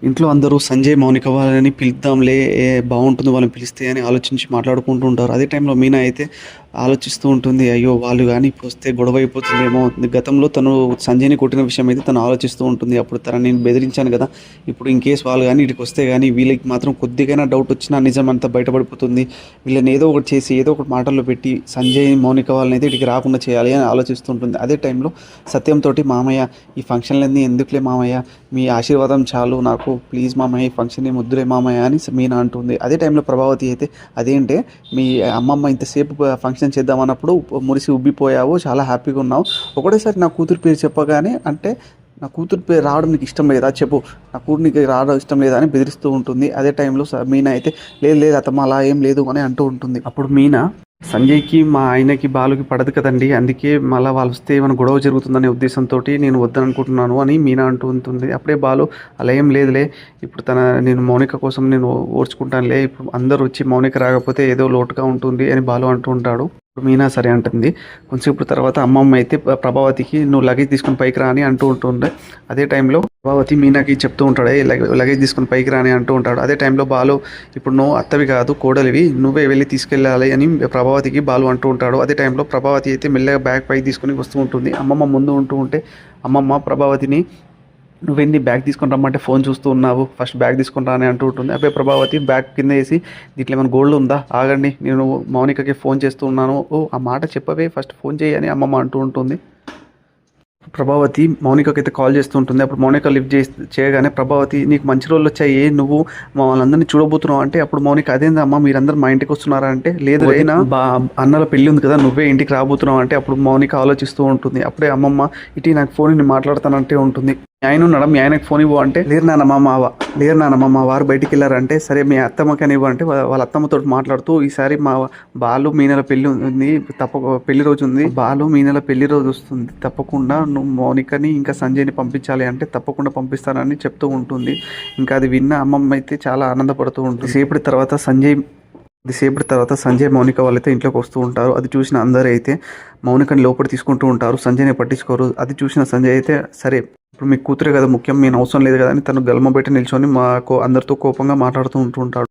ఇంట్లో అందరూ సంజయ్, మౌనిక వాళ్ళని పిలుద్దాంలే బాగుంటుంది వాళ్ళని పిలిస్తే అని ఆలోచించి మాట్లాడుకుంటూ ఉంటారు. అదే టైంలో మీనా అయితే ఆలోచిస్తూ ఉంటుంది. అయ్యో! వాళ్ళు గాని ఇప్పుడు వస్తే గొడవ అయిపోతుందేమో. గతంలో తను సంజయ్‌ని కొట్టిన విషయం అయితే తను ఆలోచిస్తూ ఉంటుంది. అప్పుడు తనని నేను బెదిరించాను కదా! ఇప్పుడు ఇన్ కేస్ వాళ్ళు గాని ఈడికి వస్తే గాని వీళ్ళకి మాత్రం కొద్దిగైనా డౌట్ వచ్చినా నిజం అంతా బయటపడిపోతుంది. వీళ్ళని ఏదో ఒకటి చేసి ఏదో ఒకటి మాటల్లో పెట్టి సంజయ్, మౌనిక వాళ్ళనైతే ఈడికి రాకుండా చేయాలి అని ఆలోచిస్తూ ఉంటుంది. అదే టైంలో సత్యంతోటి మామయ్య ఈ ఫంక్షన్‌లన్నీ ఎందుకులే మామయ్య, మీ ఆశీర్వాదం చాలు నాకు, ప్లీజ్ మామయ్య ఈ ఫంక్షన్ ఏమి వద్దులే మామయ్య అని మీనా అంటుంది. అదే టైంలో ప్రభావతి అయితే అదేంటే మీ అమ్మమ్మ ఇంతసేపు ఫంక్షన్ చేద్దామన్నప్పుడు మురిసి ఉబ్బిపోయావు, చాలా హ్యాపీగా ఉన్నావు, ఒకటేసారి నా కూతురు పేరు చెప్పగానే అంటే నా కూతురు పేరు రావడం నీకు ఇష్టం లేదా చెప్పు, నా కూతురు నీకు రావడం ఇష్టం లేదా అని బెదిరిస్తూ ఉంటుంది. అదే టైంలో మీనా అయితే లేదు లేదు అత్తమ్మ అలా ఏం లేదు అని అంటూ ఉంటుంది. అప్పుడు మీనా సంజయ్కి మా ఆయనకి బాలుకి పడదు కదండి, అందుకే మళ్ళీ వాళ్ళు వస్తే ఏమైనా గొడవ జరుగుతుందనే ఉద్దేశంతో నేను వద్దనుకుంటున్నాను అని మీనా అంటూ ఉంటుంది. అప్పుడే బాలు అలా ఏం లేదులే, ఇప్పుడు నేను మౌనిక కోసం నేను ఓర్చుకుంటానులే, ఇప్పుడు అందరూ వచ్చి మౌనిక రాకపోతే ఏదో లోటుగా ఉంటుంది అని బాలు అంటూ ఉంటాడు. ఇప్పుడు మీనా సరే అంటుంది. కొంచెంసేపు తర్వాత అమ్మమ్మ అయితే ప్రభావతికి నువ్వు లగేజ్ తీసుకుని పైకి రా అని అంటూ ఉంటుంది. అదే టైంలో ప్రభావతి మీనాకి చెప్తూ ఉంటాడు, లగేజ్ తీసుకుని పైకి రాని అంటూ ఉంటాడు. అదే టైంలో బాలు ఇప్పుడు నువ్వు అత్తవి కాదు కోడలివి, నువ్వే వెళ్ళి తీసుకెళ్ళాలి అని ప్రభావతికి బాలు అంటూ ఉంటాడు. అదే టైంలో ప్రభావతి అయితే మెల్లగా బ్యాగ్ పైకి తీసుకుని వస్తూ ఉంటుంది. అమ్మమ్మ ముందు ఉంటూ ఉంటే అమ్మమ్మ ప్రభావతిని నువ్వెన్ని బ్యాగ్ తీసుకొని రమ్మంటే ఫోన్ చూస్తూ ఉన్నావు, ఫస్ట్ బ్యాగ్ తీసుకొని రాని అంటూ ఉంటుంది. అబ్బాయి ప్రభావతి బ్యాగ్ కింద వేసి దీంట్లో ఏమైనా గోల్డ్ ఉందా, ఆగండి నేను మౌనికకి ఫోన్ చేస్తూ ఉన్నాను, ఓ ఆ మాట చెప్పవే ఫస్ట్ ఫోన్ చేయి అని అమ్మమ్మ అంటూ ఉంటుంది. ప్రభావతి మౌనికకి అయితే కాల్ చేస్తూ ఉంటుంది. అప్పుడు మౌనిక లిఫ్ట్ చేయగానే ప్రభావతి నీకు మంచి రోజులు వచ్చాయి, నువ్వు మా వాళ్ళందరినీ చూడబోతున్నావు అంటే అప్పుడు మౌనిక అదేందమ్మా మీరందరూ మా ఇంటికి వస్తున్నారా అంటే లేదు అయినా అన్నల పెళ్ళి ఉంది కదా నువ్వే ఇంటికి రాబోతున్నావు అంటే అప్పుడు మౌనిక ఆలోచిస్తూ ఉంటుంది. అప్పుడే అమ్మమ్మ ఇటీ నాకు ఫోన్ నేను మాట్లాడతానంటే ఉంటుంది. ఆయన ఉన్నాడా మీ ఆయనకు ఫోన్ ఇవ్వు అంటే లేరు నాన్నమ్మ మా వారు బయటికి వెళ్ళారంటే సరే మీ అత్తమ్మకని ఇవ్వు అంటే వాళ్ళ అత్తమ్మతో మాట్లాడుతూ ఈసారి మా బాలు మీనల పెళ్ళి ఉంది పెళ్లి రోజు ఉంది, బాలు మీనల పెళ్లి రోజు వస్తుంది, తప్పకుండా నువ్వు మౌనికని ఇంకా సంజయ్ని పంపించాలి అంటే తప్పకుండా పంపిస్తానని చెప్తూ ఉంటుంది. ఇంకా అది విన్న అమ్మమ్మ అయితే చాలా ఆనందపడుతూ ఉంటుంది. సేపటి తర్వాత సంజయ్ మౌనిక వాళ్ళైతే ఇంట్లోకి వస్తూ ఉంటారు. అది చూసిన అందరూ అయితే మౌనికని లోపలి తీసుకుంటూ ఉంటారు, సంజయ్ని పట్టించుకోరు. అది చూసిన సంజయ్ అయితే సరే ఇప్పుడు మీ కూతురే కదా ముఖ్యం, నేను అవసరం లేదు కదా అని తను గల్మ పెట్టి నిల్చొని అందరితో కోపంగా మాట్లాడుతూ ఉంటూ ఉంటాడు.